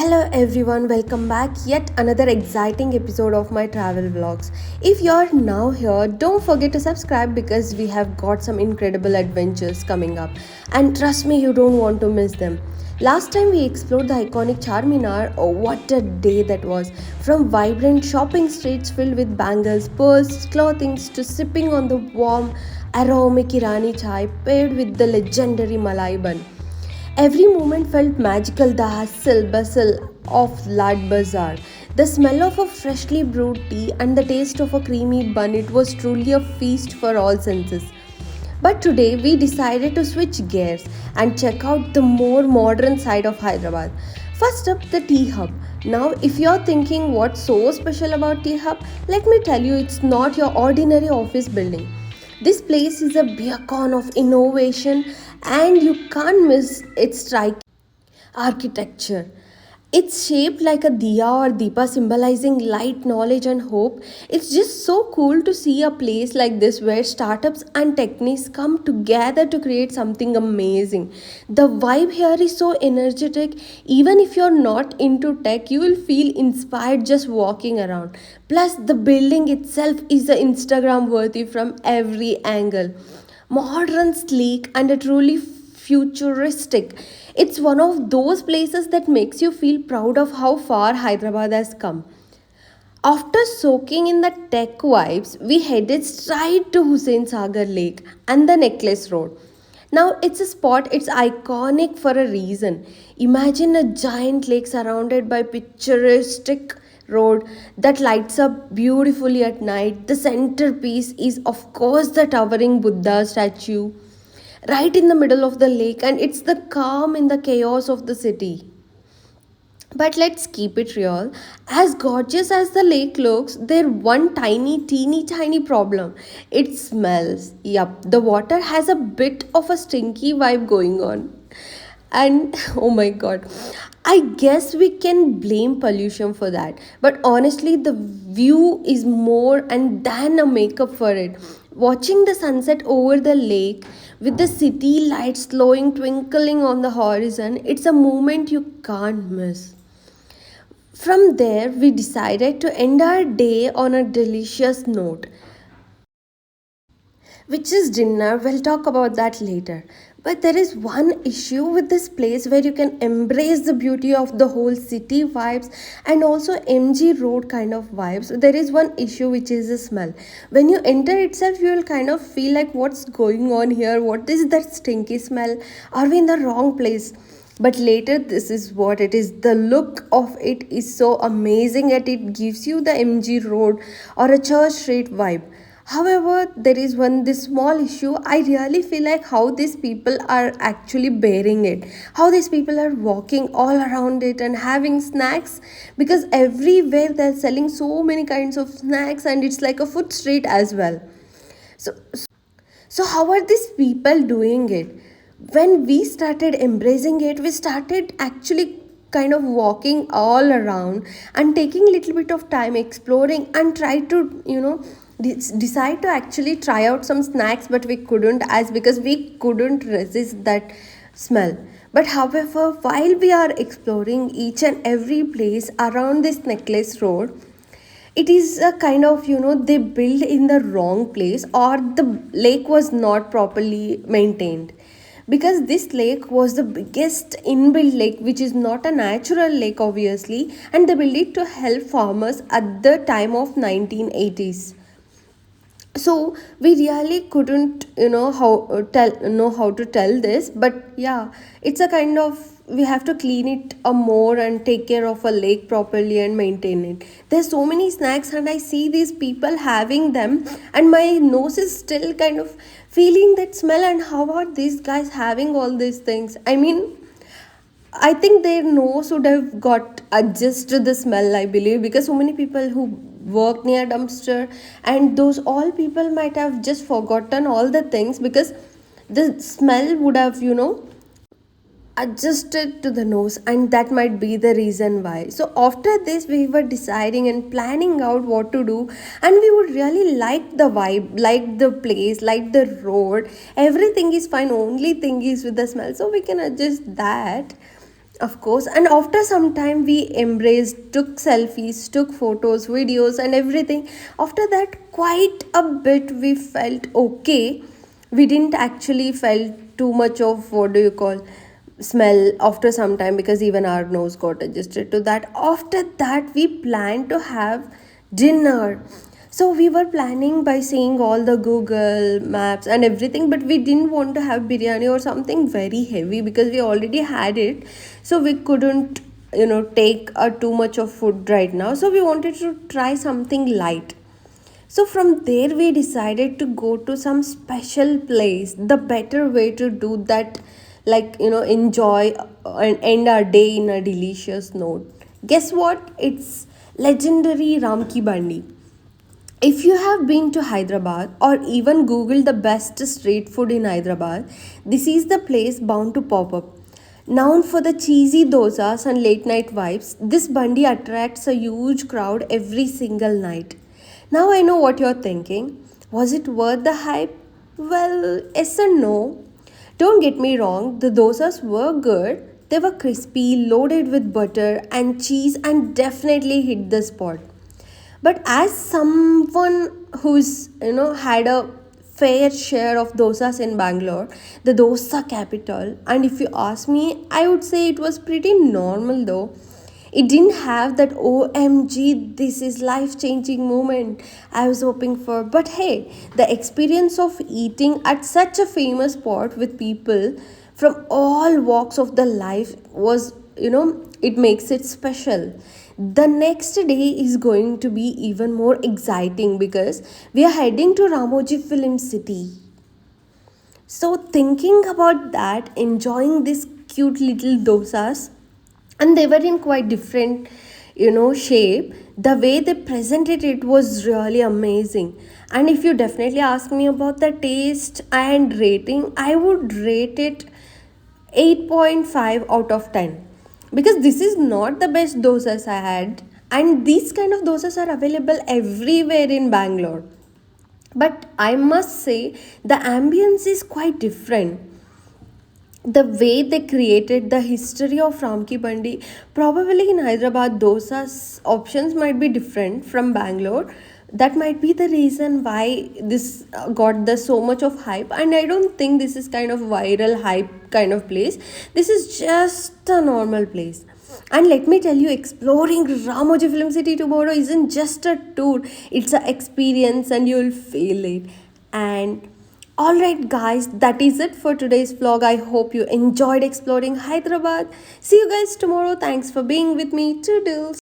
Hello everyone, welcome back yet another exciting episode of my travel vlogs. If you're now here, don't forget to subscribe because we have got some incredible adventures coming up. And trust me, you don't want to miss them. Last time we explored the iconic Charminar, oh what a day that was. From vibrant shopping streets filled with bangles, pearls, clothings to sipping on the warm aromatic Irani chai paired with the legendary Malai bun. Every moment felt magical, the hustle bustle of Lad Bazaar. The smell of a freshly brewed tea and the taste of a creamy bun, it was truly a feast for all senses. But today we decided to switch gears and check out the more modern side of Hyderabad. First up, the tea hub. Now, if you're thinking what's so special about tea hub, let me tell you it's not your ordinary office building. This place is a beacon of innovation and you can't miss its striking architecture. It's shaped like a diya or deepa, symbolizing light, knowledge, and hope. It's just so cool to see a place like this where startups and techniques come together to create something amazing. The vibe here is so energetic, even if you're not into tech, you will feel inspired just walking around. Plus, the building itself is a Instagram worthy from every angle. Modern, sleek, and a truly futuristic. It's one of those places that makes you feel proud of how far Hyderabad has come. After soaking in the tech vibes, we headed straight to Hussain Sagar Lake and the Necklace Road. Now it's a spot, it's iconic for a reason. Imagine a giant lake surrounded by picturesque road that lights up beautifully at night. The centerpiece is of course the towering Buddha statue right in the middle of the lake, and it's the calm in the chaos of the city. But let's keep it real. As gorgeous as the lake looks, there one teeny tiny problem. It smells. Yup, the water has a bit of a stinky vibe going on. And oh my god, I guess we can blame pollution for that. But honestly, the view is more and than a makeup for it. Watching the sunset over the lake with the city lights glowing twinkling on the horizon, it's a moment you can't miss. From there, we decided to end our day on a delicious note, which is dinner. We'll talk about that later. But there is one issue with this place where you can embrace the beauty of the whole city vibes and also MG Road kind of vibes. There is one issue which is the smell. When you enter itself, you will kind of feel like what's going on here? What is that stinky smell? Are we in the wrong place? But later, this is what it is. The look of it is so amazing that it gives you the MG Road or a Church Street vibe. However, there is one this small issue. I really feel like how these people are actually bearing it. How these people are walking all around it and having snacks because everywhere they're selling so many kinds of snacks and it's like a food street as well. So so, how are these people doing it? When we started embracing it, we started actually kind of walking all around and taking a little bit of time exploring and try to, decide to actually try out some snacks, but we couldn't as because we couldn't resist that smell. But however, while we are exploring each and every place around this necklace road, it is a kind of they build in the wrong place or the lake was not properly maintained because this lake was the biggest inbuilt lake which is not a natural lake obviously, and they built it to help farmers at the time of 1980s. So we really couldn't tell know how to tell this, but yeah, it's a kind of we have to clean it a more and take care of a lake properly and maintain it. There's so many snacks and I see these people having them and my nose is still kind of feeling that smell. And how are these guys having all these things? I mean, I think their nose would have got adjusted to the smell, I believe, because so many people who work near dumpster and those all people might have just forgotten all the things because the smell would have, adjusted to the nose, and that might be the reason why. So after this we were deciding and planning out what to do, and we would really like the vibe, like the place, like the road, everything is fine, only thing is with the smell, so we can adjust that. Of course, and after some time, we embraced, took selfies, took photos, videos, and everything. After that, quite a bit, we felt okay. We didn't actually felt too much of what do you call smell after some time because even our nose got adjusted to that. After that, we planned to have dinner. So we were planning by seeing all the Google maps and everything, but we didn't want to have biryani or something very heavy because we already had it. So we couldn't, take too much of food right now. So we wanted to try something light. So from there we decided to go to some special place. The better way to do that, like enjoy and end our day in a delicious note. Guess what? It's legendary Ram Ki Bandi. If you have been to Hyderabad or even Googled the best street food in Hyderabad, this is the place bound to pop up. Known for the cheesy dosas and late night vibes, this Bandi attracts a huge crowd every single night. Now I know what you're thinking. Was it worth the hype? Well, yes and no. Don't get me wrong, the dosas were good. They were crispy, loaded with butter and cheese, and definitely hit the spot. But as someone who's had a fair share of dosas in Bangalore, the dosa capital, and if you ask me, I would say it was pretty normal though. It didn't have that OMG, this is life changing moment I was hoping for. But hey, the experience of eating at such a famous spot with people from all walks of the life was, it makes it special. The next day is going to be even more exciting because we are heading to Ramoji Film City. So, thinking about that, enjoying these cute little dosas, and they were in quite different, shape. The way they presented it was really amazing. And if you definitely ask me about the taste and rating, I would rate it 8.5 out of 10 because this is not the best dosas I had, and these kind of dosas are available everywhere in Bangalore. But I must say the ambience is quite different. The way they created the history of Ram Ki Bandi, probably in Hyderabad, dosa's options might be different from Bangalore. That might be the reason why this got the so much of hype. And I don't think this is kind of viral hype kind of place. This is just a normal place. And let me tell you, exploring Ramoji Film City tomorrow isn't just a tour; it's an experience, and you'll feel it. And alright, guys, that is it for today's vlog. I hope you enjoyed exploring Hyderabad. See you guys tomorrow. Thanks for being with me. Toodles.